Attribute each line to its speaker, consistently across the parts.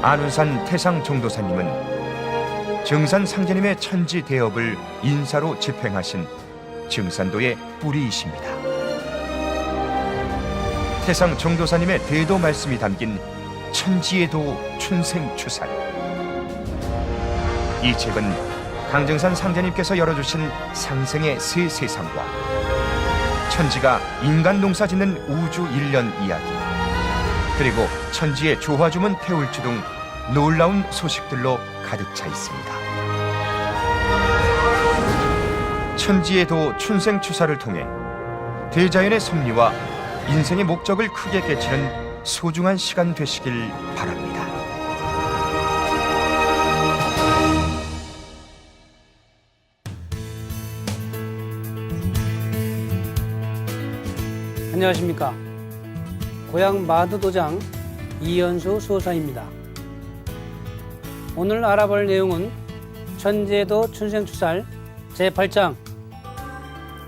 Speaker 1: 안운산 태상 종도사님은 증산 상제님의 천지 대업을 인사로 집행하신 증산도의 뿌리이십니다. 태상 종도사님의 대도 말씀이 담긴 천지의 도 춘생추살. 이 책은 강증산 상제님께서 열어주신 상생의 새 세상과 천지가 인간 농사 짓는 우주 일련 이야기, 그리고 천지의 조화주문 태울주 등 놀라운 소식들로 가득 차 있습니다. 천지의 도 춘생추사를 통해 대자연의 섭리와 인생의 목적을 크게 깨치는 소중한 시간 되시길 바랍니다.
Speaker 2: 안녕하십니까. 고향 마두도장 이현수 수호사입니다. 오늘 알아볼 내용은 천지에도 춘생추살 제8장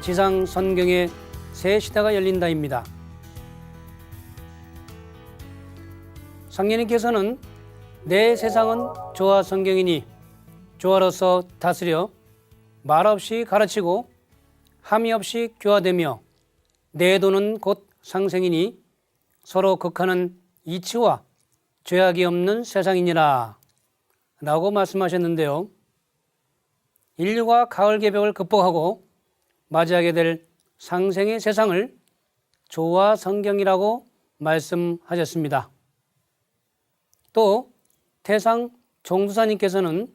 Speaker 2: 지상선경의 새 시대가 열린다입니다. 상계님께서는 내 세상은 조화성경이니 조화로서 다스려 말없이 가르치고 함이 없이 교화되며 내 도는 곧 상생이니 서로 극하는 이치와 죄악이 없는 세상이니라 라고 말씀하셨는데요. 인류가 가을 개벽을 극복하고 맞이하게 될 상생의 세상을 조화성경이라고 말씀하셨습니다. 또 태상 종도사님께서는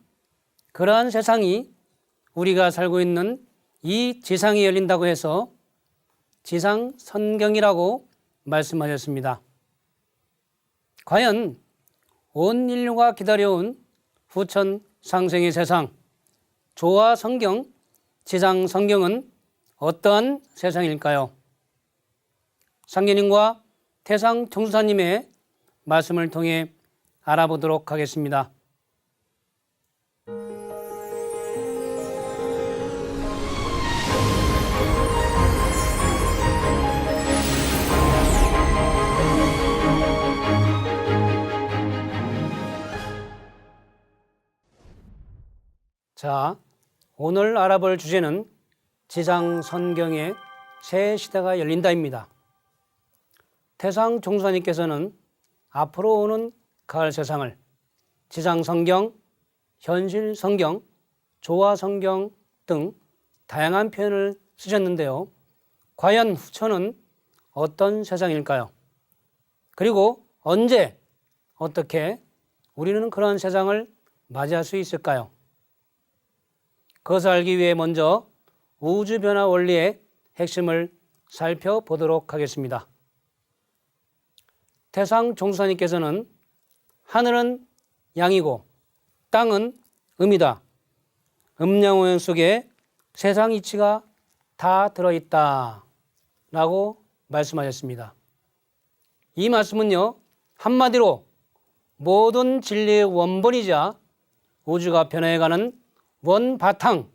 Speaker 2: 그러한 세상이 우리가 살고 있는 이 지상이 열린다고 해서 지상선경이라고 말씀하셨습니다. 과연 온 인류가 기다려온 후천 상생의 세상 조화성경, 지상성경은 어떠한 세상일까요? 상계님과 태상 종도사님의 말씀을 통해 알아보도록 하겠습니다. 자, 오늘 알아볼 주제는 지상선경의 새 시대가 열린다입니다. 태상 종도사님께서는 앞으로 오는 가을 세상을 지상성경, 현실성경, 조화성경 등 다양한 표현을 쓰셨는데요. 과연 후천은 어떤 세상일까요? 그리고 언제, 어떻게 우리는 그런 세상을 맞이할 수 있을까요? 그것을 알기 위해 먼저 우주변화 원리의 핵심을 살펴보도록 하겠습니다. 태상 종도사님께서는 하늘은 양이고 땅은 음이다. 음양오행 속에 세상 이치가 다 들어있다 라고 말씀하셨습니다. 이 말씀은요, 한마디로 모든 진리의 원본이자 우주가 변해가는 원바탕,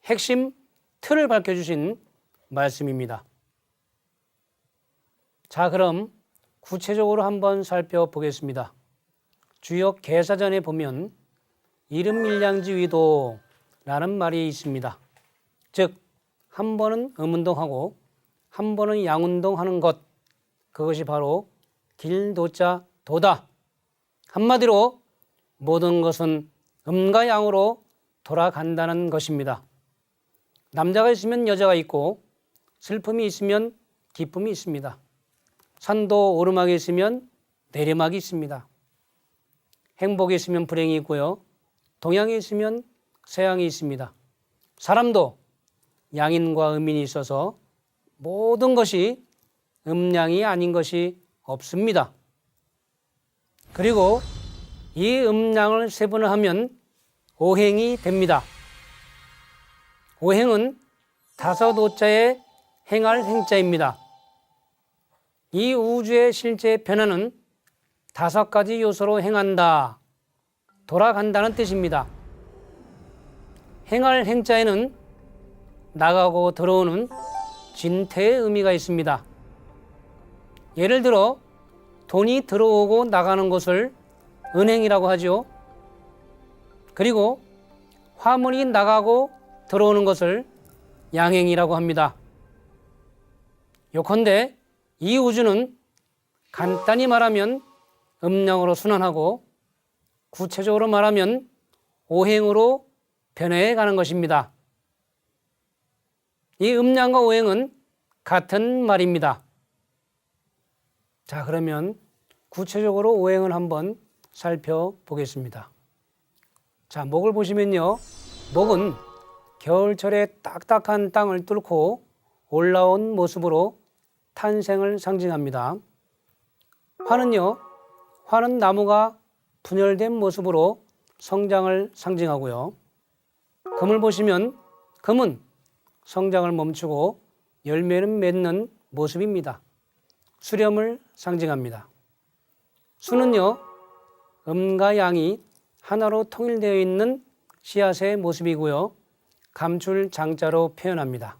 Speaker 2: 핵심 틀을 밝혀주신 말씀입니다. 자, 그럼 구체적으로 한번 살펴보겠습니다. 주역 계사전에 보면 이름일량지위도라는 말이 있습니다. 즉, 한 번은 음운동하고 한 번은 양운동하는 것, 그것이 바로 길도자 도다. 한마디로 모든 것은 음과 양으로 돌아간다는 것입니다. 남자가 있으면 여자가 있고 슬픔이 있으면 기쁨이 있습니다. 산도 오르막이 있으면 내리막이 있습니다. 행복이 있으면 불행이 있고요. 동양이 있으면 서양이 있습니다. 사람도 양인과 음인이 있어서 모든 것이 음양이 아닌 것이 없습니다. 그리고 이 음양을 세분을 하면 오행이 됩니다. 오행은 다섯 오자의 행할 행자입니다. 이 우주의 실제 변화는 다섯 가지 요소로 행한다, 돌아간다는 뜻입니다. 행할 행자에는 나가고 들어오는 진태의 의미가 있습니다. 예를 들어 돈이 들어오고 나가는 것을 은행이라고 하죠. 그리고 화물이 나가고 들어오는 것을 양행이라고 합니다. 요컨대 이 우주는 간단히 말하면 음양으로 순환하고 구체적으로 말하면 오행으로 변해해 가는 것입니다. 이 음양과 오행은 같은 말입니다. 자, 그러면 구체적으로 오행을 한번 살펴보겠습니다. 자, 목을 보시면요. 목은 겨울철에 딱딱한 땅을 뚫고 올라온 모습으로 탄생을 상징합니다. 화는요. 화는 나무가 분열된 모습으로 성장을 상징하고요. 금을 보시면 금은 성장을 멈추고 열매는 맺는 모습입니다. 수렴을 상징합니다. 수는요. 음과 양이 하나로 통일되어 있는 씨앗의 모습이고요. 감출 장자로 표현합니다.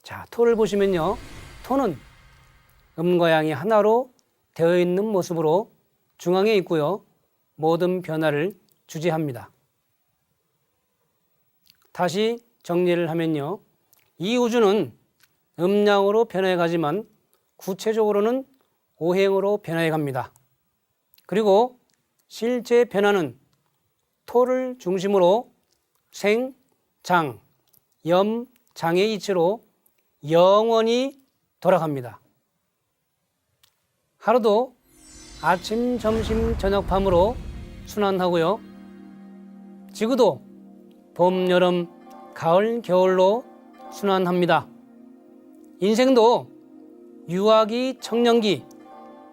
Speaker 2: 자, 토를 보시면요. 토는 음과 양이 하나로 되어 있는 모습으로 중앙에 있고요. 모든 변화를 주재합니다. 다시 정리를 하면요. 이 우주는 음양으로 변해 가지만 구체적으로는 오행으로 변해 갑니다. 그리고 실제 변화는 토를 중심으로 생, 장, 염, 장의 이치로 영원히 돌아갑니다. 하루도 아침, 점심, 저녁, 밤으로 순환하고요. 지구도 봄, 여름, 가을, 겨울로 순환합니다. 인생도 유아기, 청년기,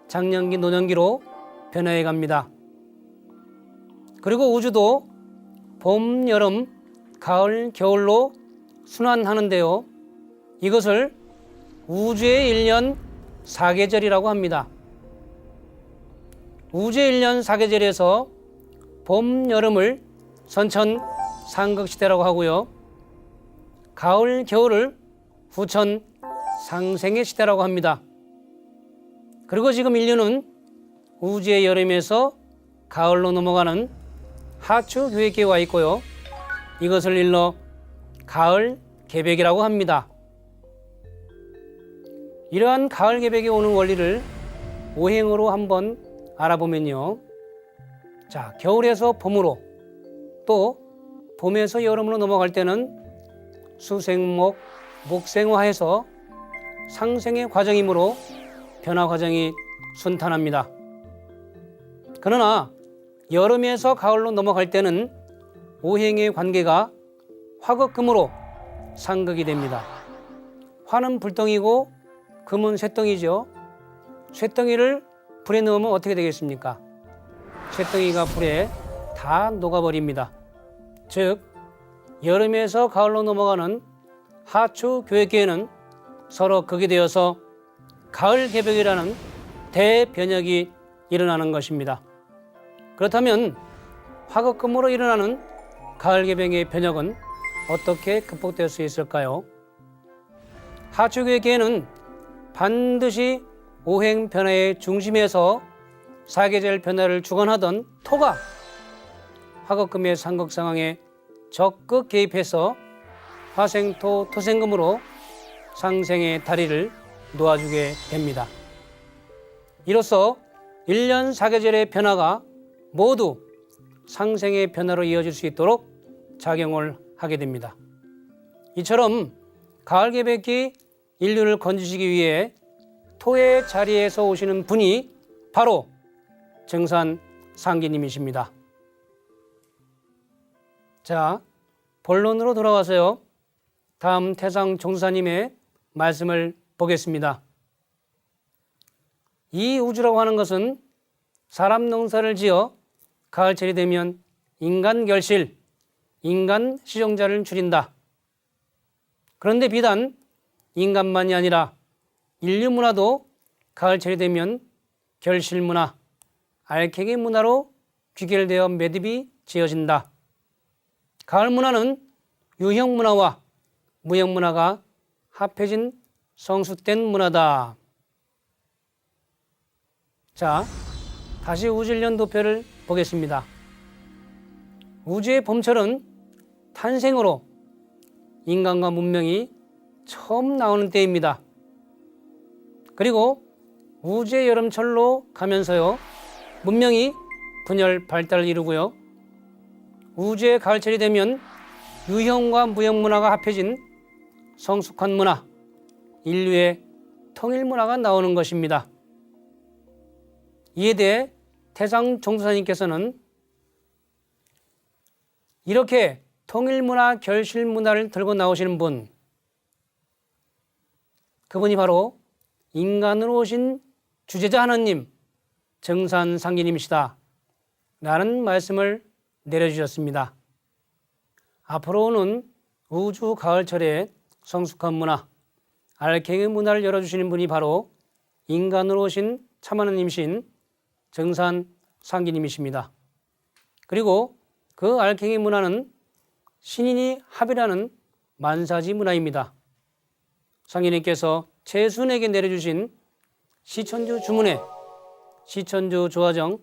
Speaker 2: 장년기, 노년기로 변해해 갑니다. 그리고 우주도 봄, 여름, 가을, 겨울로 순환하는데요. 이것을 우주의 1년 4계절이라고 합니다. 우주의 1년 4계절에서 봄, 여름을 선천 상극시대라고 하고요. 가을, 겨울을 후천 상생의 시대라고 합니다. 그리고 지금 인류는 우주의 여름에서 가을로 넘어가는 하추 교획기에 와 있고요. 이것을 일러 가을 개백이라고 합니다. 이러한 가을 개백이 오는 원리를 오행으로 한번 알아보면요. 자, 겨울에서 봄으로 또 봄에서 여름으로 넘어갈 때는 수생목, 목생화해서 상생의 과정이므로 변화 과정이 순탄합니다. 그러나 여름에서 가을로 넘어갈 때는 오행의 관계가 화극금으로 상극이 됩니다. 화는 불덩이고 금은 쇠덩이죠. 쇠덩이를 불에 넣으면 어떻게 되겠습니까? 쇠덩이가 불에 다 녹아버립니다. 즉 여름에서 가을로 넘어가는 하추 교획기에는 서로 극이 되어서 가을 개벽이라는 대변혁이 일어나는 것입니다. 그렇다면 화극금으로 일어나는 가을 개벽의 변혁은 어떻게 극복될 수 있을까요? 하추 교획기에는 반드시 오행 변화의 중심에서 사계절 변화를 주관하던 토가 화극금의 상극 상황에 적극 개입해서 화생토 토생금으로 상생의 다리를 놓아주게 됩니다. 이로써 1년 4계절의 변화가 모두 상생의 변화로 이어질 수 있도록 작용을 하게 됩니다. 이처럼 가을 개백기 인류를 건지시기 위해 토의 자리에서 오시는 분이 바로 정산 상기님이십니다. 자, 본론으로 돌아와서요. 다음 태상 종사님의 말씀을 보겠습니다. 이 우주라고 하는 것은 사람 농사를 지어 가을철이 되면 인간 결실, 인간 시종자를 줄인다. 그런데 비단 인간만이 아니라 인류 문화도 가을철이 되면 결실 문화, 알갱이 문화로 귀결되어 매듭이 지어진다. 가을 문화는 유형 문화와 무형 문화가 합해진 성숙된 문화다. 자, 다시 우주일년 도표를 보겠습니다. 우주의 봄철은 탄생으로 인간과 문명이 처음 나오는 때입니다. 그리고 우주의 여름철로 가면서요, 문명이 분열 발달을 이루고요, 우주의 가을철이 되면 유형과 무형 문화가 합해진 성숙한 문화, 인류의 통일 문화가 나오는 것입니다. 이에 대해 태상 종두사님께서는 이렇게 통일문화, 결실문화를 들고 나오시는 분, 그분이 바로 인간으로 오신 주제자 하나님, 정산상기님이시다 라는 말씀을 내려주셨습니다. 앞으로 오는 우주 가을철에 성숙한 문화, 알갱이 문화를 열어주시는 분이 바로 인간으로 오신 참하나님이신 정산상기님이십니다. 그리고 그 알갱이 문화는 신인이 합이라는 만사지 문화입니다. 상기님께서 최순에게 내려주신 시천주 주문에 시천주 조화정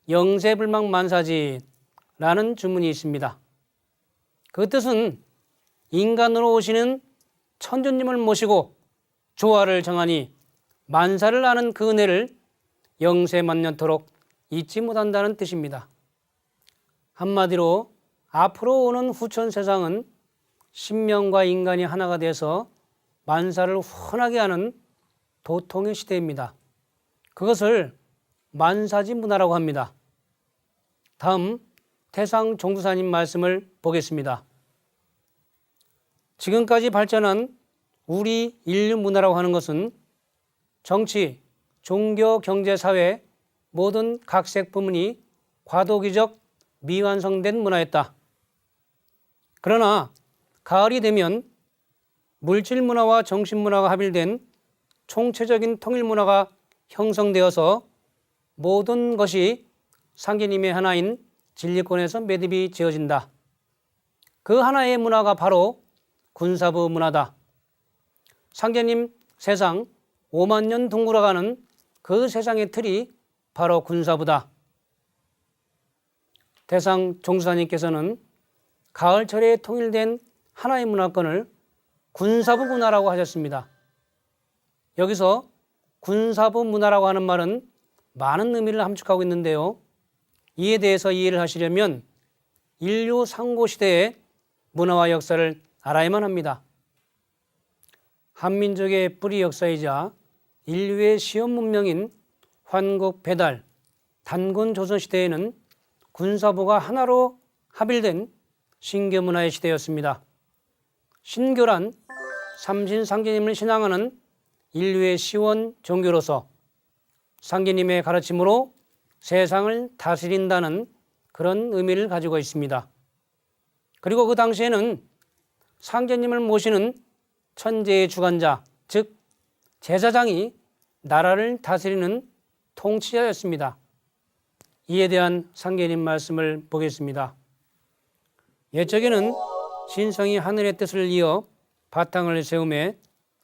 Speaker 2: 영세불망 만사지라는 주문이 있습니다. 그 뜻은 인간으로 오시는 천주님을 모시고 조화를 정하니 만사를 아는 그 은혜를 영세만년토록 잊지 못한다는 뜻입니다. 한마디로 앞으로 오는 후천 세상은 신명과 인간이 하나가 돼서 만사를 훤하게 하는 도통의 시대입니다. 그것을 만사지 문화라고 합니다. 다음 태상 종두사님 말씀을 보겠습니다. 지금까지 발전한 우리 인류 문화라고 하는 것은 정치, 종교, 경제, 사회 모든 각색 부문이 과도기적 미완성된 문화였다. 그러나 가을이 되면 물질 문화와 정신 문화가 합일된 총체적인 통일 문화가 형성되어서 모든 것이 상계님의 하나인 진리권에서 매듭이 지어진다. 그 하나의 문화가 바로 군사부 문화다. 상계님 세상 5만 년 둥글어가는 그 세상의 틀이 바로 군사부다. 태상 종수사님께서는 가을철에 통일된 하나의 문화권을 군사부 문화라고 하셨습니다. 여기서 군사부 문화라고 하는 말은 많은 의미를 함축하고 있는데요. 이에 대해서 이해를 하시려면 인류 상고시대의 문화와 역사를 알아야만 합니다. 한민족의 뿌리 역사이자 인류의 시험 문명인 환국 배달, 단군 조선시대에는 군사부가 하나로 합일된 신교 문화의 시대였습니다. 신교란 삼신상계님을 신앙하는 인류의 시원 종교로서 상계님의 가르침으로 세상을 다스린다는 그런 의미를 가지고 있습니다. 그리고 그 당시에는 상계님을 모시는 천재의 주관자, 즉 제사장이 나라를 다스리는 통치자였습니다. 이에 대한 상계님 말씀을 보겠습니다. 옛적에는 신성이 하늘의 뜻을 이어 바탕을 세우매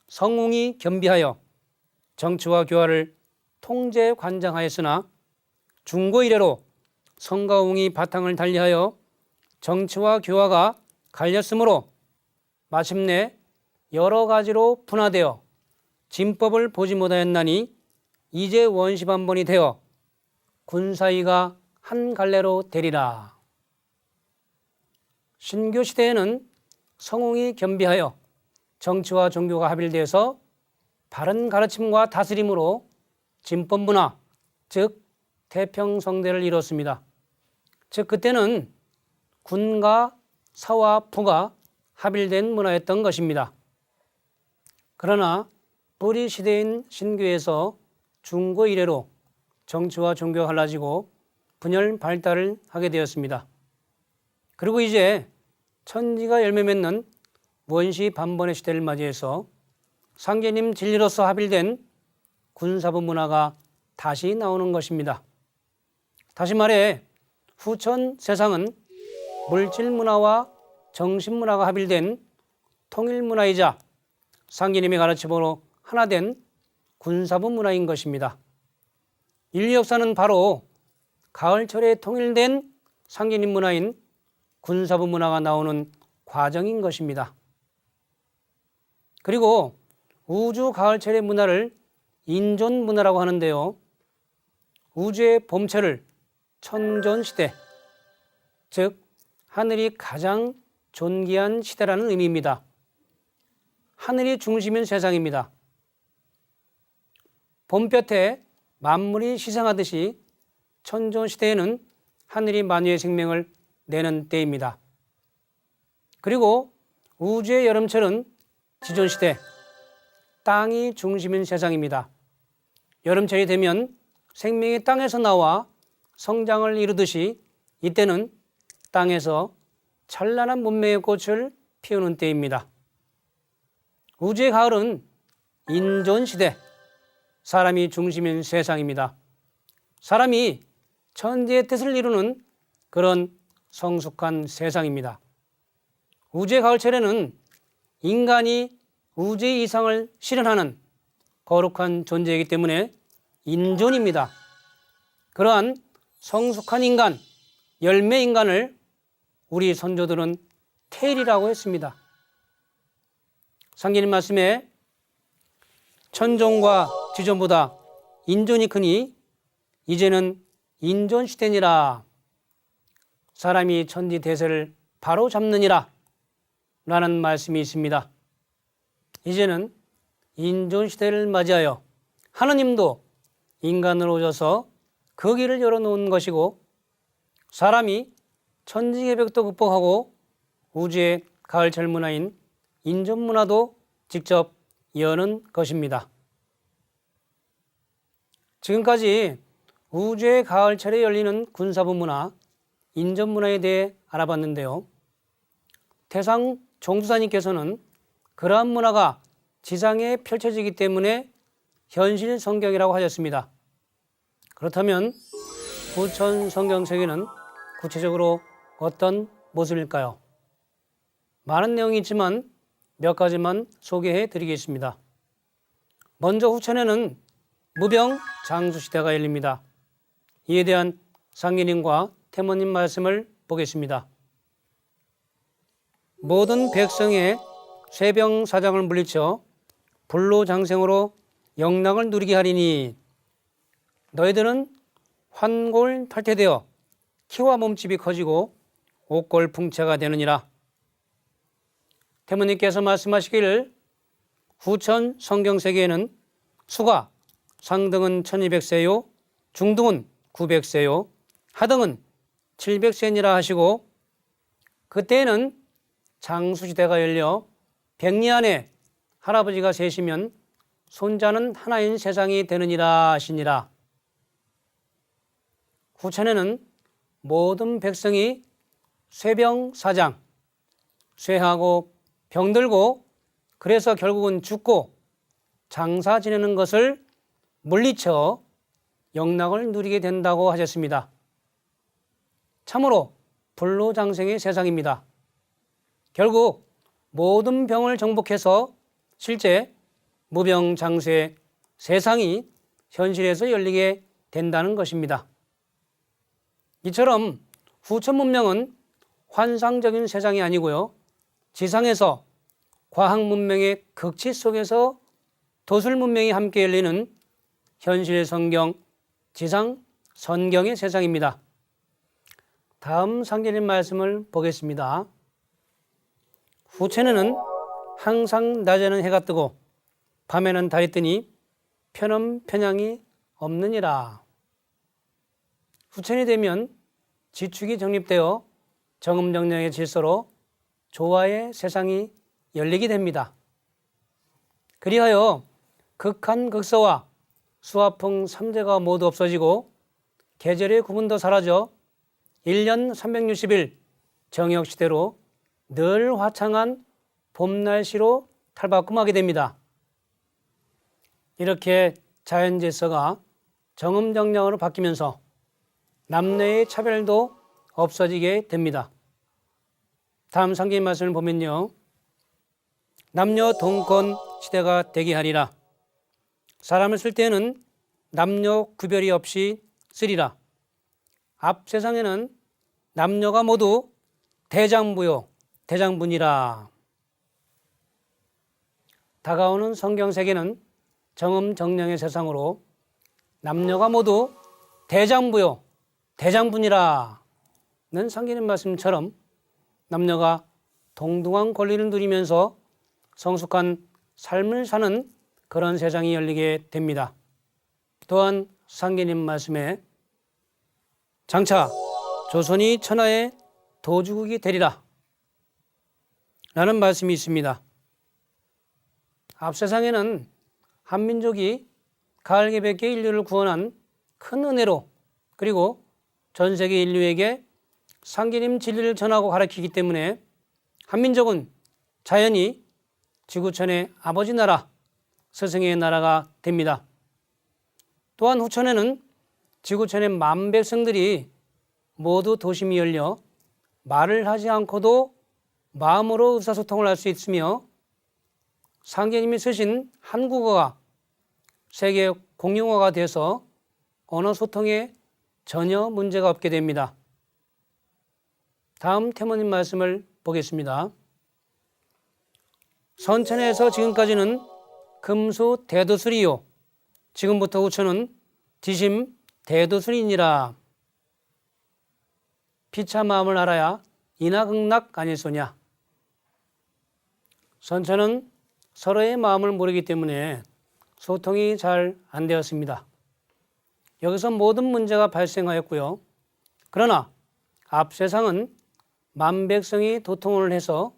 Speaker 2: 성웅이 겸비하여 정치와 교화를 통제 관장하였으나 중고 이래로 성가웅이 바탕을 달리하여 정치와 교화가 갈렸으므로 마침내 여러 가지로 분화되어 진법을 보지 못하였나니 이제 원시반번이 되어 군사위가 한 갈래로 되리라. 신교 시대에는 성웅이 겸비하여 정치와 종교가 합일되어서 바른 가르침과 다스림으로 진법 문화, 즉 태평성대를 이뤘습니다. 즉 그때는 군과 사와 부가 합일된 문화였던 것입니다. 그러나 뿌리 시대인 신교에서 중고 이래로 정치와 종교가 갈라지고 분열 발달을 하게 되었습니다. 그리고 이제 천지가 열매 맺는 원시 반번의 시대를 맞이해서 상계님 진리로서 합일된 군사부 문화가 다시 나오는 것입니다. 다시 말해 후천 세상은 물질 문화와 정신 문화가 합일된 통일 문화이자 상계님의 가르침으로 하나 된 군사부 문화인 것입니다. 인류 역사는 바로 가을철에 통일된 상징인 문화인 군사부 문화가 나오는 과정인 것입니다. 그리고 우주 가을철의 문화를 인존 문화라고 하는데요. 우주의 봄철을 천존시대, 즉 하늘이 가장 존귀한 시대라는 의미입니다. 하늘이 중심인 세상입니다. 봄볕에 만물이 시생하듯이 천존시대에는 하늘이 만유의 생명을 내는 때입니다. 그리고 우주의 여름철은 지존시대, 땅이 중심인 세상입니다. 여름철이 되면 생명이 땅에서 나와 성장을 이루듯이 이때는 땅에서 찬란한 문명의 꽃을 피우는 때입니다. 우주의 가을은 인존시대, 사람이 중심인 세상입니다. 사람이 천지의 뜻을 이루는 그런 성숙한 세상입니다. 우주의 가을철에는 인간이 우주의 이상을 실현하는 거룩한 존재이기 때문에 인존입니다. 그러한 성숙한 인간, 열매 인간을 우리 선조들은 태일이라고 했습니다. 상계님 말씀에 천존과 지존보다 인존이 크니 이제는 인존시대니라. 사람이 천지 대세를 바로 잡느니라 라는 말씀이 있습니다. 이제는 인존시대를 맞이하여 하느님도 인간으로 오셔서 그 길을 열어놓은 것이고 사람이 천지개벽도 극복하고 우주의 가을철 문화인 인존문화도 직접 여는 것입니다. 지금까지 우주의 가을철에 열리는 군사부 문화, 인존문화에 대해 알아봤는데요. 태상 종수사님께서는 그러한 문화가 지상에 펼쳐지기 때문에 현실 성경이라고 하셨습니다. 그렇다면 부천 성경 세계는 구체적으로 어떤 모습일까요? 많은 내용이 있지만 몇 가지만 소개해 드리겠습니다. 먼저 후천에는 무병 장수시대가 열립니다. 이에 대한 상계님과 태모님 말씀을 보겠습니다. 모든 백성의 쇠병사장을 물리쳐 불로장생으로 영락을 누리게 하리니 너희들은 환골탈퇴되어 키와 몸집이 커지고 옥골풍체가 되느니라. 태모님께서 말씀하시기를 후천 성경세계에는 수가 상등은 1200세요 중등은 900세요 하등은 700세니라 하시고 그때에는 장수시대가 열려 백리 안에 할아버지가 셋이면 손자는 하나인 세상이 되느니라 하시니라. 후천에는 모든 백성이 쇠병사장, 쇠하고 병들고 그래서 결국은 죽고 장사 지내는 것을 물리쳐 영락을 누리게 된다고 하셨습니다. 참으로 불로장생의 세상입니다. 결국 모든 병을 정복해서 실제 무병장수의 세상이 현실에서 열리게 된다는 것입니다. 이처럼 후천 문명은 환상적인 세상이 아니고요. 지상에서 과학 문명의 극치 속에서 도술 문명이 함께 열리는 현실 성경, 지상 선경의 세상입니다. 다음 상계님 말씀을 보겠습니다. 후천에는 항상 낮에는 해가 뜨고 밤에는 달이 뜨니 편엄편향이 없느니라. 후천이 되면 지축이 정립되어 정음정령의 질서로 조화의 세상이 열리게 됩니다. 그리하여 극한 극서와 수화풍 삼재가 모두 없어지고 계절의 구분도 사라져 1년 360일 정역시대로 늘 화창한 봄날씨로 탈바꿈하게 됩니다. 이렇게 자연질서가 정음정령으로 바뀌면서 남녀의 차별도 없어지게 됩니다. 다음 상계의 말씀을 보면요. 남녀 동권 시대가 되게 하리라. 사람을 쓸 때는 남녀 구별이 없이 쓰리라. 앞 세상에는 남녀가 모두 대장부요, 대장분이라. 다가오는 성경 세계는 정음정령의 세상으로 남녀가 모두 대장부요, 대장분이라는 성경의 말씀처럼 남녀가 동등한 권리를 누리면서 성숙한 삶을 사는 그런 세상이 열리게 됩니다. 또한 상계님 말씀에 장차 조선이 천하의 도주국이 되리라 라는 말씀이 있습니다. 앞 세상에는 한민족이 가을개백계 인류를 구원한 큰 은혜로, 그리고 전 세계 인류에게 상계님 진리를 전하고 가르치기 때문에 한민족은 자연히 지구촌의 아버지 나라, 스승의 나라가 됩니다. 또한 후천에는 지구촌의 만백성들이 모두 도심이 열려 말을 하지 않고도 마음으로 의사소통을 할 수 있으며 상계님이 쓰신 한국어가 세계 공용어가 돼서 언어 소통에 전혀 문제가 없게 됩니다. 다음 태모님 말씀을 보겠습니다. 선천에서 지금까지는 금수 대도술이요, 지금부터 후천은 지심 대도술이니라. 피차 마음을 알아야 인하극락 아니소냐. 선천은 서로의 마음을 모르기 때문에 소통이 잘 안 되었습니다. 여기서 모든 문제가 발생하였고요. 그러나 앞 세상은 만백성이 도통을 해서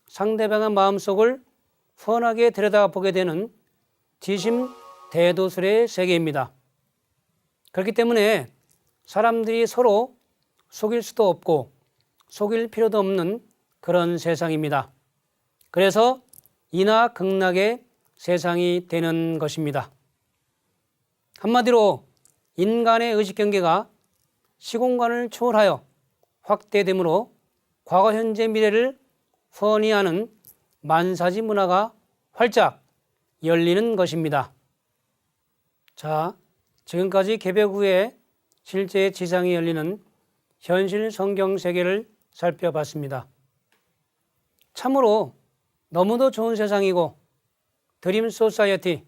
Speaker 2: 상대방의 마음속을 훤하게 들여다보게 되는 지심 대도술의 세계입니다. 그렇기 때문에 사람들이 서로 속일 수도 없고 속일 필요도 없는 그런 세상입니다. 그래서 인하극락의 세상이 되는 것입니다. 한마디로 인간의 의식경계가 시공간을 초월하여 확대되므로 과거, 현재, 미래를 훤히 아는 만사지 문화가 활짝 열리는 것입니다. 자, 지금까지 개벽 후에 실제 지상이 열리는 현실 성경 세계를 살펴봤습니다. 참으로 너무도 좋은 세상이고 드림 소사이어티,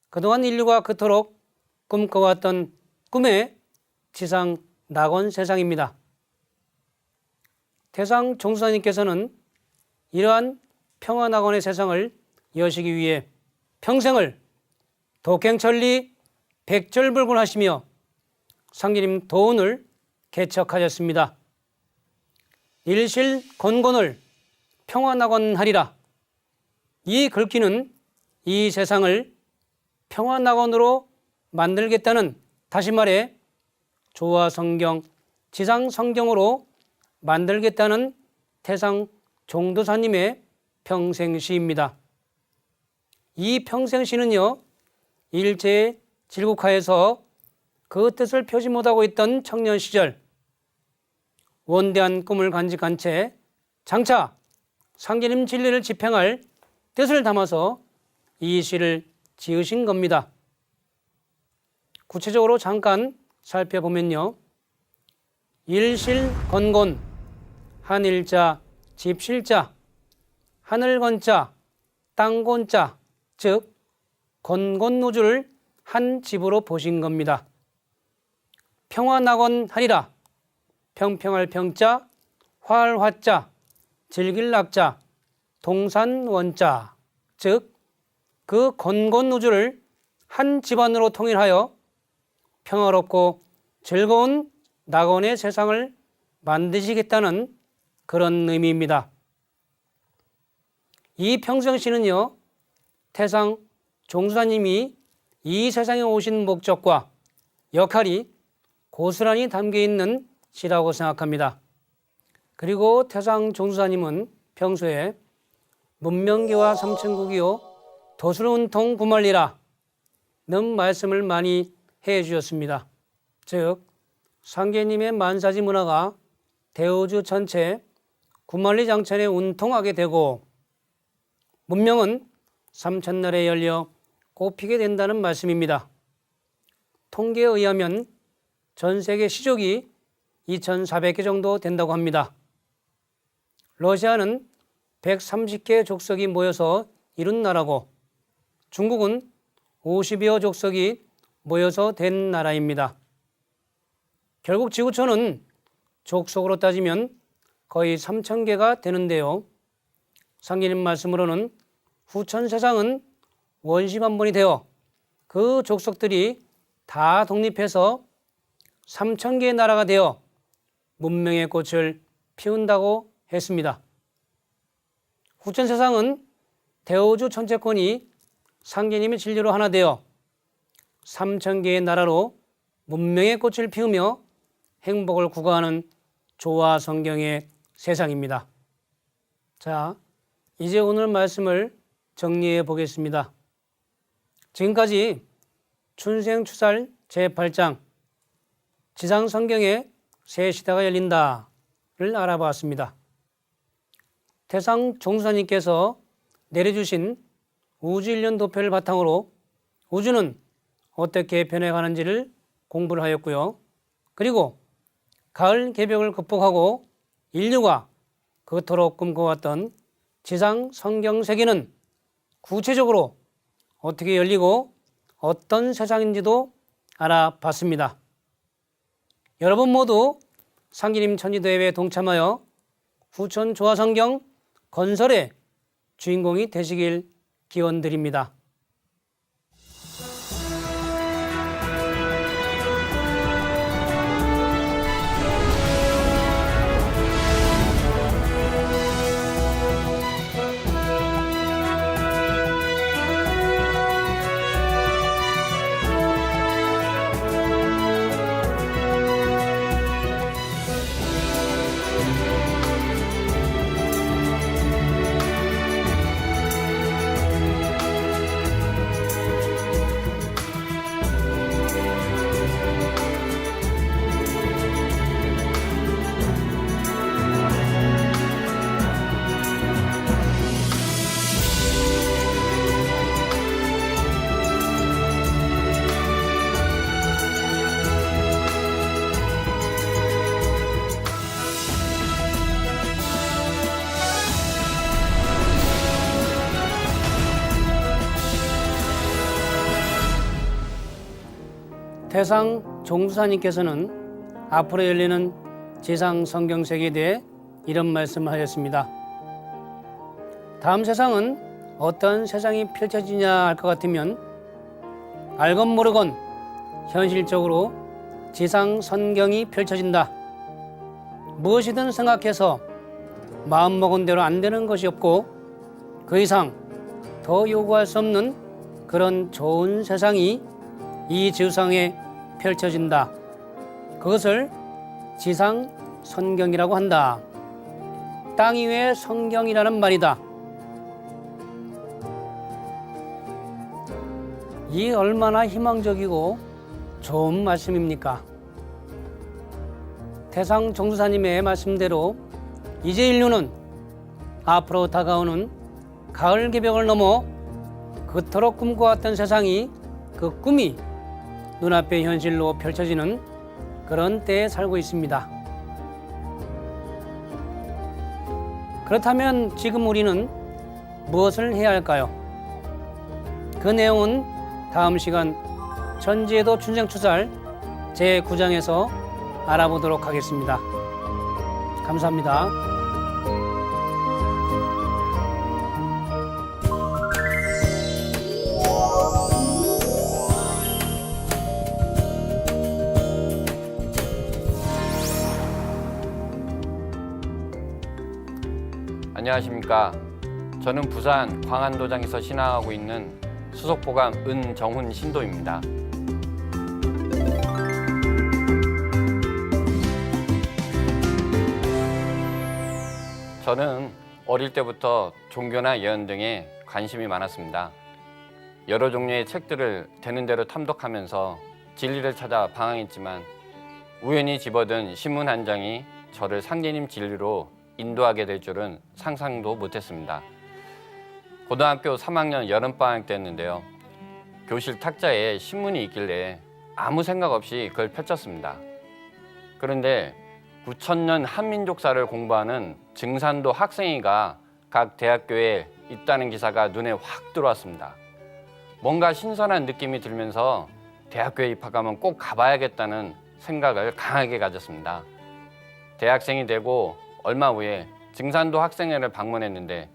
Speaker 2: 그동안 인류가 그토록 꿈꿔왔던 꿈의 지상 낙원 세상입니다. 태상 종수사님께서는 이러한 평화낙원의 세상을 여시기 위해 평생을 독행천리 백절불곤하시며 상계님 도운을 개척하셨습니다. 일실건곤을 평화낙원하리라. 이 글귀는 이 세상을 평화낙원으로 만들겠다는, 다시 말해 조화성경, 지상성경으로 만들겠다는 태상 종도사님의 평생시입니다. 이 평생시는요, 일제 질국하에서 그 뜻을 표시 못하고 있던 청년 시절 원대한 꿈을 간직한 채 장차 상계님 진리를 집행할 뜻을 담아서 이 시를 지으신 겁니다. 구체적으로 잠깐 살펴보면요, 일실건곤, 한일자, 집실자, 하늘건자, 땅곤자, 즉 건곤노주를 한 집으로 보신 겁니다. 평화낙원 하리라. 평평할 평자, 화할 화자, 즐길 낙자, 동산원자, 즉 그 건곤노주를 한 집안으로 통일하여 평화롭고 즐거운 낙원의 세상을 만드시겠다는 그런 의미입니다. 이 평생시는요, 태상 종수사님이 이 세상에 오신 목적과 역할이 고스란히 담겨 있는 시라고 생각합니다. 그리고 태상 종수사님은 평소에 문명계와 삼천국이요 도술운통 구말리라 는 말씀을 많이 해 주셨습니다. 즉 상계님의 만사지 문화가 대우주 전체 구말리 장천에 운통하게 되고 문명은 삼천날에 열려 꽃피게 된다는 말씀입니다. 통계에 의하면 전 세계 시족이 2,400개 정도 된다고 합니다. 러시아는 130개 족속이 모여서 이룬 나라고 중국은 50여 족속이 모여서 된 나라입니다. 결국 지구촌은 족속으로 따지면 거의 3,000개가 되는데요. 상계님 말씀으로는 후천 세상은 원시반본이 되어 그 족속들이 다 독립해서 3,000개의 나라가 되어 문명의 꽃을 피운다고 했습니다. 후천 세상은 대우주 천체권이 상계님의 진리로 하나 되어 3,000개의 나라로 문명의 꽃을 피우며 행복을 구가하는 조화 성경의 세상입니다. 자, 이제 오늘 말씀을 정리해 보겠습니다. 지금까지 춘생추살 제8장 지상 성경의 새 시대가 열린다를 알아봤습니다. 태상 종수사님께서 내려주신 우주일련 도표를 바탕으로 우주는 어떻게 변해가는지를 공부를 하였고요. 그리고 가을 개벽을 극복하고 인류가 그토록 꿈꿔왔던 지상 성경 세계는 구체적으로 어떻게 열리고 어떤 세상인지도 알아봤습니다. 여러분 모두 상기님 천지대회에 동참하여 후천 조화 성경 건설의 주인공이 되시길 기원드립니다. 태상 종수사님께서는 앞으로 열리는 지상 성경 세계에 대해 이런 말씀을 하셨습니다. 다음 세상은 어떤 세상이 펼쳐지냐 할 것 같으면 알건 모르건 현실적으로 지상 성경이 펼쳐진다. 무엇이든 생각해서 마음먹은 대로 안 되는 것이 없고 그 이상 더 요구할 수 없는 그런 좋은 세상이 이 지구상에 펼쳐진다. 그것을 지상 성경이라고 한다. 땅 위의 성경이라는 말이다. 이 얼마나 희망적이고 좋은 말씀입니까? 태상 종수사님의 말씀대로 이제 인류는 앞으로 다가오는 가을 개벽을 넘어 그토록 꿈꿔왔던 세상이 그 꿈이 눈앞의 현실로 펼쳐지는 그런 때에 살고 있습니다. 그렇다면 지금 우리는 무엇을 해야 할까요? 그 내용은 다음 시간 천지에도 춘생추살 제9장에서 알아보도록 하겠습니다. 감사합니다.
Speaker 3: 안녕하십니까. 저는 부산 광안도장에서 신앙하고 있는 수석보감 은정훈 신도입니다. 저는 어릴 때부터 종교나 예언 등에 관심이 많았습니다. 여러 종류의 책들을 되는 대로 탐독하면서 진리를 찾아 방황했지만 우연히 집어든 신문 한 장이 저를 상계님 진리로 인도하게 될 줄은 상상도 못했습니다. 고등학교 3학년 여름방학 때였는데요. 교실 탁자에 신문이 있길래 아무 생각 없이 그걸 펼쳤습니다. 그런데 9,000년 한민족사를 공부하는 증산도 학생회가 각 대학교에 있다는 기사가 눈에 확 들어왔습니다. 뭔가 신선한 느낌이 들면서 대학교에 입학하면 꼭 가봐야겠다는 생각을 강하게 가졌습니다. 대학생이 되고 얼마 후에 증산도 학생회를 방문했는데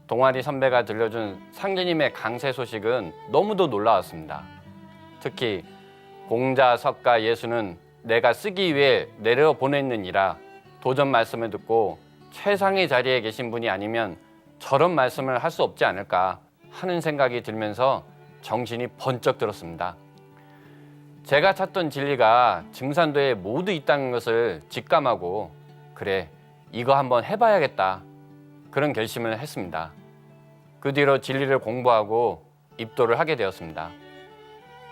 Speaker 3: 동아리 선배가 들려준 상제님의 강세 소식은 너무도 놀라웠습니다. 특히 공자, 석가, 예수는 내가 쓰기 위해 내려보냈느니라 도전 말씀을 듣고 최상의 자리에 계신 분이 아니면 저런 말씀을 할 수 없지 않을까 하는 생각이 들면서 정신이 번쩍 들었습니다. 제가 찾던 진리가 증산도에 모두 있다는 것을 직감하고 그래, 이거 한번 해봐야겠다 그런 결심을 했습니다. 그 뒤로 진리를 공부하고 입도를 하게 되었습니다.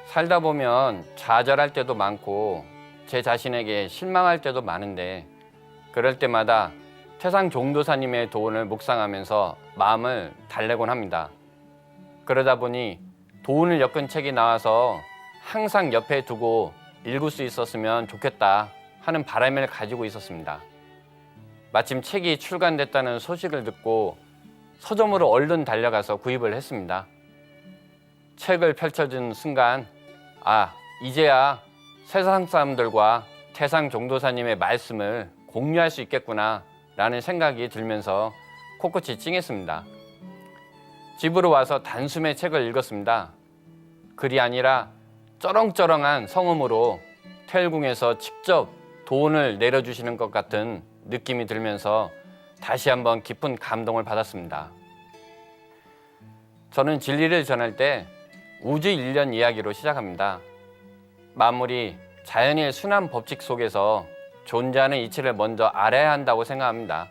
Speaker 3: 살다 보면 좌절할 때도 많고 제 자신에게 실망할 때도 많은데 그럴 때마다 태상 종도사님의 도훈을 묵상하면서 마음을 달래곤 합니다. 그러다 보니 도훈을 엮은 책이 나와서 항상 옆에 두고 읽을 수 있었으면 좋겠다 하는 바람을 가지고 있었습니다. 마침 책이 출간됐다는 소식을 듣고 서점으로 얼른 달려가서 구입을 했습니다. 책을 펼쳐준 순간 이제야 세상 사람들과 태상 종도사님의 말씀을 공유할 수 있겠구나 라는 생각이 들면서 코끝이 찡했습니다. 집으로 와서 단숨에 책을 읽었습니다. 글이 아니라 쩌렁쩌렁한 성음으로 태일궁에서 직접 도훈을 내려주시는 것 같은 느낌이 들면서 다시 한번 깊은 감동을 받았습니다. 저는 진리를 전할 때 우주 일련 이야기로 시작합니다. 만물이 자연의 순환 법칙 속에서 존재하는 이치를 먼저 알아야 한다고 생각합니다.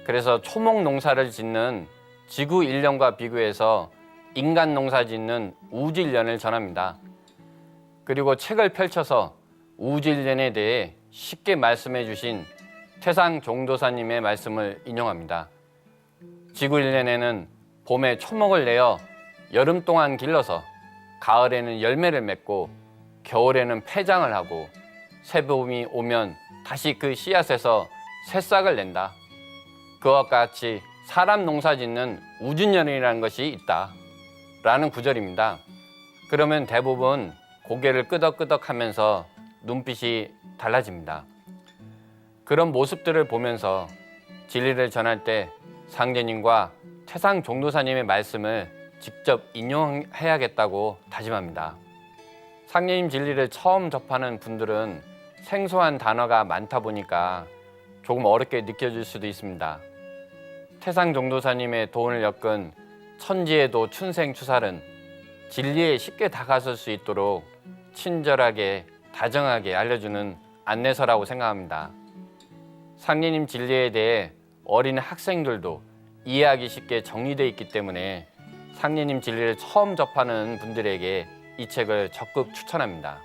Speaker 3: 그래서 초목 농사를 짓는 지구 일련과 비교해서 인간 농사 짓는 우주 일련을 전합니다. 그리고 책을 펼쳐서 우주 일련에 대해 쉽게 말씀해 주신 태상 종도사님의 말씀을 인용합니다. 지구 일련에는 봄에 초목을 내어 여름 동안 길러서 가을에는 열매를 맺고 겨울에는 폐장을 하고 새봄이 오면 다시 그 씨앗에서 새싹을 낸다. 그와 같이 사람 농사 짓는 우주년이라는 것이 있다 라는 구절입니다. 그러면 대부분 고개를 끄덕끄덕 하면서 눈빛이 달라집니다. 그런 모습들을 보면서 진리를 전할 때 상제님과 태상 종도사님의 말씀을 직접 인용해야겠다고 다짐합니다. 상제님 진리를 처음 접하는 분들은 생소한 단어가 많다 보니까 조금 어렵게 느껴질 수도 있습니다. 태상 종도사님의 도훈을 엮은 천지에도 춘생추살은 진리에 쉽게 다가설 수 있도록 친절하게 다정하게 알려주는 안내서라고 생각합니다. 상제님 진리에 대해 어린 학생들도 이해하기 쉽게 정리되어 있기 때문에 상제님 진리를 처음 접하는 분들에게 이 책을 적극 추천합니다.